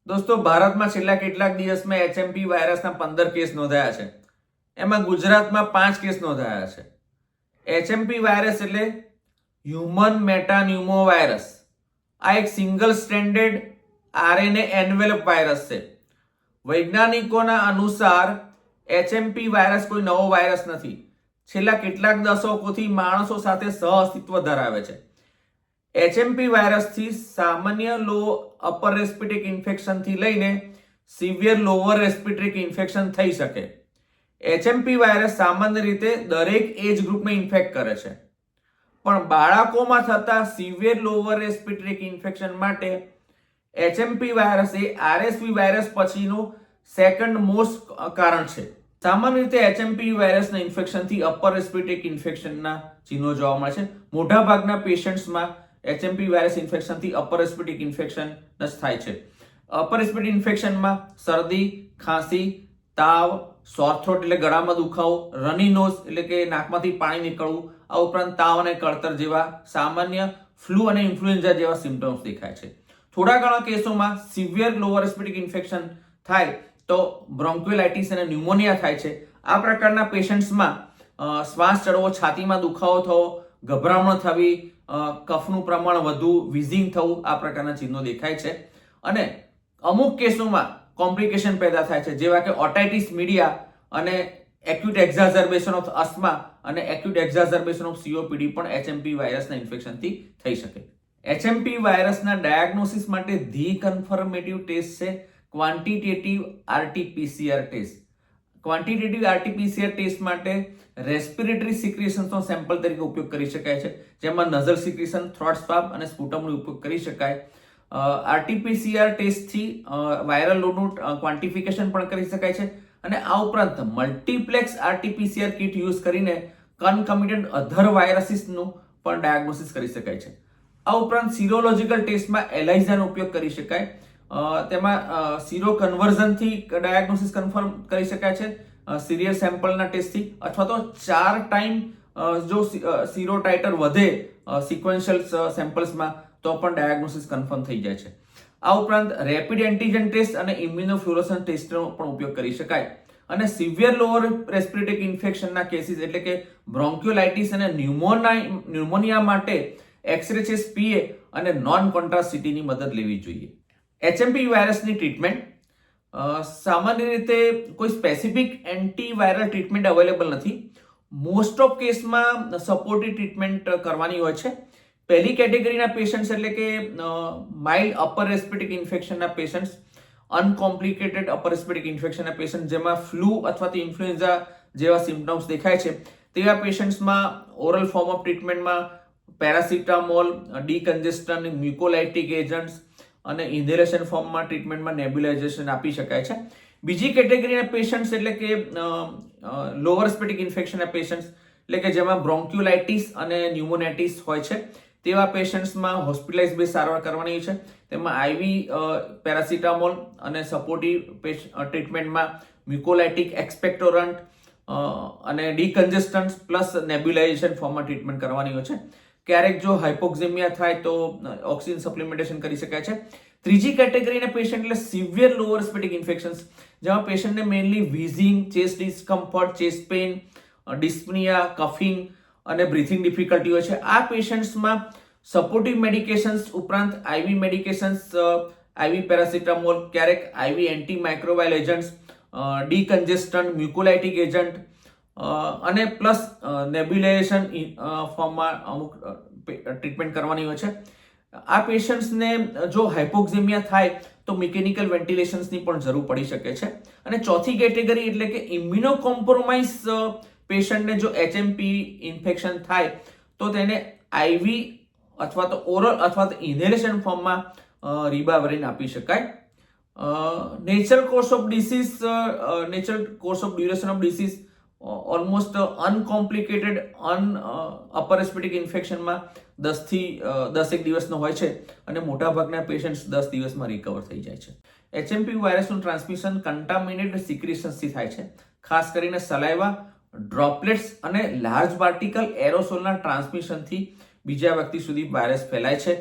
દોસ્તો, ભારતમાં છેલ્લા કેટલાક દિવસમાં એચએમપી વાયરસના 15 કેસ નોંધાયા છે. એમાં ગુજરાતમાં 5 કેસ નોંધાયા છે. એચએમપી વાયરસ એટલે હ્યુમન મેટાન્યુમો વાયરસ. આ એક single stranded RNA envelope virus છે. વૈજ્ઞાનિકોના અનુસાર એચએમપી વાયરસ કોઈ નવો વાયરસ નથી. છેલ્લા કેટલાક દશકોથી માણસો સાથે સહઅસ્તિત્વ ધરાવે છે. એચએમપી વાયરસથી સામાન્ય લો અપર રેસ્પિરેટરી ઇન્ફેક્શનથી લઈને સિવિયર લોઅર રેસ્પિરેટરી ઇન્ફેક્શન થઈ શકે. એચએમપી વાયરસ સામાન્ય રીતે દરેક એજ ગ્રુપને ઇન્ફેક્ટ કરે છે, પણ બાળકોમાં થતા સિવિયર લોઅર રેસ્પિરેટરી ઇન્ફેક્શન માટે એચએમપી વાયરસ એ આરએસવી વાયરસ પછીનું સેકન્ડ મોસ્ટ કારણ છે. સામાન્ય રીતે એચએમપી વાયરસના ઇન્ફેક્શનથી અપર રેસ્પિરેટરી ઇન્ફેક્શનના ચિહ્નો જોવા મળે છે. મોટાભાગના પેશન્ટ્સમાં એચએમપી વાયરસ ઇન્ફેક્શનથી અપર રેસ્પિરેટરી ઇન્ફેક્શન જ થાય છે. અપર રેસ્પિરેટરી ઇન્ફેક્શનમાં શરદી, ખાંસી, તાવ, સોર થ્રોટ એટલે ગળામાં દુખાવો, રની નોઝ એટલે કે નાકમાંથી પાણી નીકળવું, આ ઉપરાંત તાવ અને કળતર જેવા સામાન્ય ફ્લૂ અને ઇન્ફ્લુએન્ઝા જેવા સિમ્પટમ્સ દેખાય છે. થોડા ઘણા કેસોમાં સિવિયર લોઅર રેસ્પિરેટરી ઇન્ફેક્શન થાય તો બ્રોન્ક્યુલાઇટિસ અને ન્યુમોનિયા થાય છે. આ પ્રકારના પેશન્ટ્સમાં શ્વાસ ચડવો, છાતીમાં દુખાવો થવો, ગભરામણ થવી, કફનું પ્રમાણ વધુ, વિઝિંગ થવું, આ પ્રકારના ચિહ્નો દેખાય છે. અને અમુક કેસોમાં કોમ્પ્લિકેશન પેદા થાય છે, જેવા કે ઓટાઇટિસ મીડિયા અને એક્યુટ એક્ઝાઝર્બેશન ઓફ અસ્થમા અને એક્યુટ એક્ઝાઝર્બેશન ઓફ સીઓપીડી પણ એચએમપી વાયરસના ઇન્ફેક્શનથી થઈ શકે. એચએમપી વાયરસના ડાયગ્નોસિસ માટે ધી કન્ફર્મેટિવ ટેસ્ટ છે quantitative RT PCR test. Quantitative RT PCR test માટે રેસ્પિરેટરી સિક્રેશન્સનો સેમ્પલ તરીકે ઉપયોગ કરી શકાય છે, જેમાં નઝલ સિક્રેશન, થ્રોટ સ્વાબ અને સ્પુટમનો ઉપયોગ કરી શકાય. આરટી-પીસીઆર ટેસ્ટથી વાયરલ લોડનું ક્વોન્ટિફિકેશન પણ કરી શકાય છે અને આ ઉપરાંત મલ્ટીપ્લેક્સ આરટી-પીસીઆર કિટ યુઝ કરીને કન્કમિટન્ટ અધર વાયરસીસનું પણ ડાયગ્નોસિસ કરી શકાય છે. આ ઉપરાંત સિરોલોજિકલ ટેસ્ટમાં એલાઇઝાનો ઉપયોગ કરી શકાય. તેમાં સીરો કન્વર્ઝનથી ડાયગ્નોસિસ કન્ફર્મ કરી શકાય છે સિરિયલ સેમ્પલના ટેસ્ટથી, અથવા તો 4 ટાઈમ જો સીરો ટાઇટર વધે સિક્વન્શિયલ સેમ્પલ્સમાં તો પણ ડાયગ્નોસિસ કન્ફર્મ થઈ જાય છે. આ ઉપરાંત રેપિડ એન્ટીજન ટેસ્ટ અને ઇમ્યુનોફ્લોરોસન્સ ટેસ્ટનો પણ ઉપયોગ કરી શકાય. અને સિવિયર લોઅર રેસ્પિરેટરી ઇન્ફેક્શનના કેસીસ એટલે કે બ્રોન્ક્યુલાઇટિસ અને ન્યુમોનિયા માટે એક્સ-રે ચેસ્ટ પીએ અને નોન કોન્ટ્રાસ્ટિટીની મદદ લેવી જોઈએ. એચએમપી વાયરસની ટ્રીટમેન્ટ સામાન્ય રીતે કોઈ સ્પેસિફિક એન્ટીવાયરલ ટ્રીટમેન્ટ અવેલેબલ નથી. મોસ્ટ ઓફ કેસમાં સપોર્ટિવ ટ્રીટમેન્ટ કરવાની હોય છે. પહેલી કેટેગરીના પેશન્ટ્સ એટલે કે માઇલ્ડ અપર રેસ્પિરેટરી ઇન્ફેક્શનના પેશન્ટ્સ, અનકોમ્પ્લિકેટેડ અપર રેસ્પિરેટરી ઇન્ફેક્શનના પેશન્ટ જેમાં ફ્લૂ અથવા તો ઇન્ફ્લુએન્ઝા જેવા સિમ્પટમ્સ દેખાય છે, તેવા પેશન્ટ્સમાં ઓરલ ફોર્મ ઓફ ટ્રીટમેન્ટમાં પેરાસિટામોલ, ડીકન્જેસ્ટન્ટ, મ્યુકોલાઇટિક એજન્ટ્સ અને ઇન્હેલેશન ફોર્મમાં ટ્રીટમેન્ટમાં નેબ્યુલાઇઝેશન આપી શકાય છે. બીજી કેટેગરીના પેશન્ટ્સ એટલે કે લોઅર રેસ્પિરેટરી ઇન્ફેક્શનના પેશન્ટ્સ એટલે કે જેમાં બ્રોન્ક્યુલાઇટિસ અને ન્યુમોનાઇટિસ હોય છે, તેવા પેશન્ટ્સમાં હોસ્પિટલાઇઝ બેઝ સારવાર કરવાની છે. તેમાં આઈવી પેરાસિટામોલ અને સપોર્ટિવ ટ્રીટમેન્ટમાં મ્યુકોલાઇટિક એક્સપેક્ટોરન્ટ અને ડીકન્જેસ્ટન્ટ્સ પ્લસ નેબ્યુલાઇઝેશન ફોર્મમાં ટ્રીટમેન્ટ કરવાની હોય છે. ક્યારેક જો હાઇપોક્સેમિયા થાય તો ઓક્સિજન સપ્લિમેન્ટેશન કરી શકાય છે. ત્રીજી કેટેગરીના પેશન્ટ એટલે સિવિયર લોઅર રેસ્પિરેટરી ઇન્ફેક્શન્સ, જેમાં પેશન્ટને mainly wheezing, chest discomfort, chest pain, dyspnoea, coughing અને બ્રીથિંગ ડિફિકલ્ટી હોય છે. આ પેશન્ટ્સમાં સપોર્ટિવ મેડિકેશન્સ ઉપરાંત આઈવી મેડિકેશન્સ, આઈવી પેરાસિટામોલ, ક્યારેક આઈવી એન્ટીમાઇક્રોબાયલ એજન્ટ્સ, ડીકન્જેસ્ટન્ટ, મ્યુકોલાઇટિક એજન્ટ અને પ્લસ નેબ્યુલાઇઝેશન ફોર્મમાં અમુક ટ્રીટમેન્ટ કરવાની હોય છે. આ પેશન્ટ્સને જો હાઇપોક્સેમિયા થાય તો મિકેનિકલ વેન્ટિલેશન્સની પણ જરૂર પડી શકે છે. અને ચોથી કેટેગરી એટલે કે ઇમ્યુનો કોમ્પ્રોમાઇઝ પેશન્ટને જો એચએમપી ઇન્ફેક્શન થાય તો તેને આઈવી અથવા તો ઓરલ અથવા તો ઇન્હેલેશન ફોર્મમાં રિબાવિરિન આપી શકાય. Natural course of duration of disease almost uncomplicated upper respiratory ઇન્ફેક્શનમાં 10 થી 10 દિવસનો હોય છે અને મોટાભાગના પેશન્ટ્સ 10 દિવસમાં રિકવર થઈ જાય છે. એચએમપી વાયરસનું ટ્રાન્સમિશન કન્ટામિનેટેડ સિક્રેશન્સથી થાય છે, ખાસ કરીને સલાઇવા, ડ્રોપલેટ્સ અને લાર્જ પાર્ટિકલ એરોસોલના ટ્રાન્સમિશનથી બીજા વ્યક્તિ સુધી વાયરસ ફેલાય છે.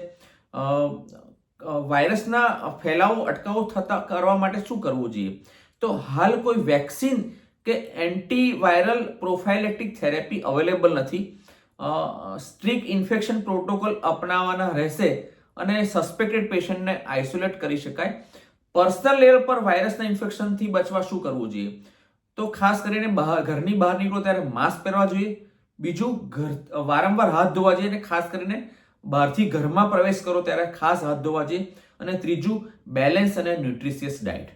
વાયરસના ફેલાવો અટકાવો થતા કરવા માટે શું કરવું જોઈએ? તો હાલ કોઈ વેક્સિન કે એન્ટીવાયરલ પ્રોફાઇલેક્ટિક થેરેપી અવેલેબલ નથી. સ્ટ્રિક્ટ ઇન્ફેક્શન પ્રોટોકોલ અપનાવવાના રહેશે અને સસ્પેક્ટેડ પેશન્ટને આઇસોલેટ કરી શકાય. પર્સનલ લેવલ પર વાયરસના ઇન્ફેક્શનથી બચવા શું કરવું જોઈએ? તો ખાસ કરીને ઘરની બહાર નીકળો ત્યારે માસ્ક પહેરવા જોઈએ. બીજું, વારંવાર હાથ ધોવા જોઈએ અને ખાસ કરીને બહારથી ઘરમાં પ્રવેશ કરો ત્યારે ખાસ હાથ ધોવા જોઈએ. અને ત્રીજું, બેલેન્સ અને ન્યુટ્રિશિયસ ડાયટ.